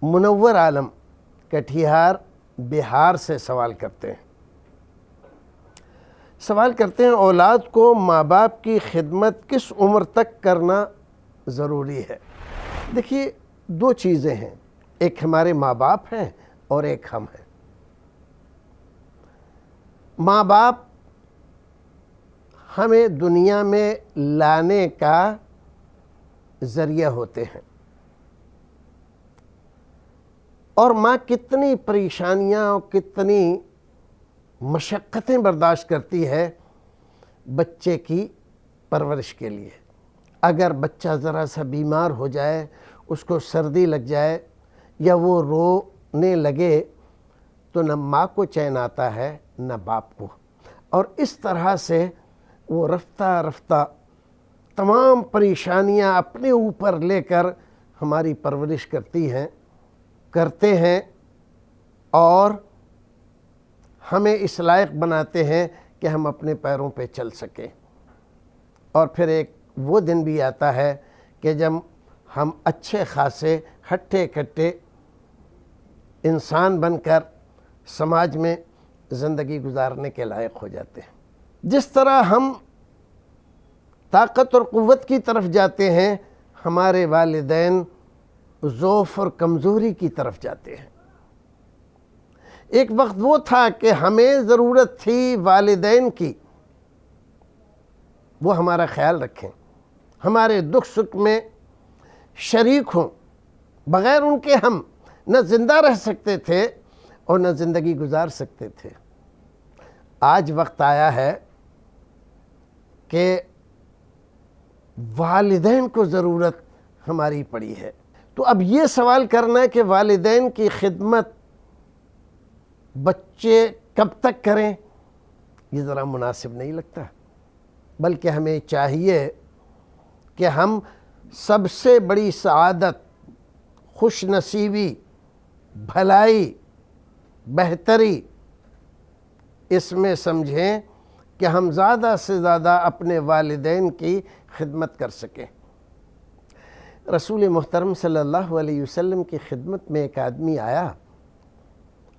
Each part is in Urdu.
منور عالم کٹھیار بہار سے سوال کرتے ہیں۔ سوال کرتے ہیں اولاد کو ماں باپ کی خدمت کس عمر تک کرنا ضروری ہے؟ دیکھیے، دو چیزیں ہیں، ایک ہمارے ماں باپ ہیں اور ایک ہم ہیں۔ ماں باپ ہمیں دنیا میں لانے کا ذریعہ ہوتے ہیں، اور ماں کتنی پریشانیاں اور کتنی مشقتیں برداشت کرتی ہے بچے کی پرورش کے لیے۔ اگر بچہ ذرا سا بیمار ہو جائے، اس کو سردی لگ جائے یا وہ رونے لگے تو نہ ماں کو چین آتا ہے نہ باپ کو، اور اس طرح سے وہ رفتہ رفتہ تمام پریشانیاں اپنے اوپر لے کر ہماری پرورش کرتے ہیں اور ہمیں اس لائق بناتے ہیں کہ ہم اپنے پیروں پہ چل سکیں۔ اور پھر ایک وہ دن بھی آتا ہے کہ جب ہم اچھے خاصے ہٹے کٹے انسان بن کر سماج میں زندگی گزارنے کے لائق ہو جاتے ہیں۔ جس طرح ہم طاقت اور قوت کی طرف جاتے ہیں، ہمارے والدین ضعف اور کمزوری کی طرف جاتے ہیں۔ ایک وقت وہ تھا کہ ہمیں ضرورت تھی والدین کی، وہ ہمارا خیال رکھیں، ہمارے دکھ سکھ میں شریک ہوں۔ بغیر ان کے ہم نہ زندہ رہ سکتے تھے اور نہ زندگی گزار سکتے تھے۔ آج وقت آیا ہے کہ والدین کو ضرورت ہماری پڑی ہے۔ تو اب یہ سوال کرنا ہے کہ والدین کی خدمت بچے کب تک کریں، یہ ذرا مناسب نہیں لگتا، بلکہ ہمیں چاہیے کہ ہم سب سے بڑی سعادت، خوش نصیبی، بھلائی، بہتری اس میں سمجھیں کہ ہم زیادہ سے زیادہ اپنے والدین کی خدمت کر سکیں۔ رسول محترم صلی اللہ علیہ وسلم کی خدمت میں ایک آدمی آیا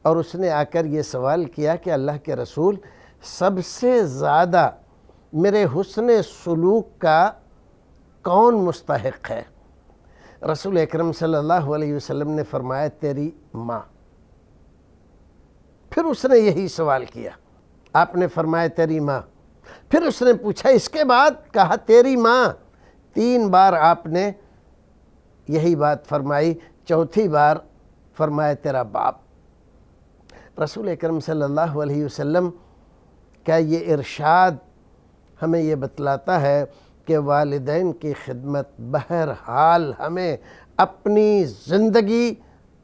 اور اس نے آ کر یہ سوال کیا کہ اللہ کے رسول، سب سے زیادہ میرے حسن سلوک کا کون مستحق ہے؟ رسول اکرم صلی اللہ علیہ وسلم نے فرمایا، تیری ماں۔ پھر اس نے یہی سوال کیا، آپ نے فرمایا تیری ماں۔ پھر اس نے پوچھا اس کے بعد، کہا تیری ماں۔ 3 بار آپ نے یہی بات فرمائی، چوتھی بار فرمایا تیرا باپ۔ رسول اکرم صلی اللہ علیہ وسلم کا یہ ارشاد ہمیں یہ بتلاتا ہے کہ والدین کی خدمت بہرحال ہمیں اپنی زندگی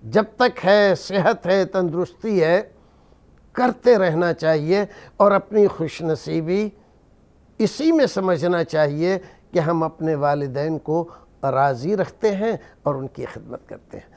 جب تک ہے، صحت ہے، تندرستی ہے، کرتے رہنا چاہیے، اور اپنی خوش نصیبی اسی میں سمجھنا چاہیے کہ ہم اپنے والدین کو راضی رکھتے ہیں اور ان کی خدمت کرتے ہیں۔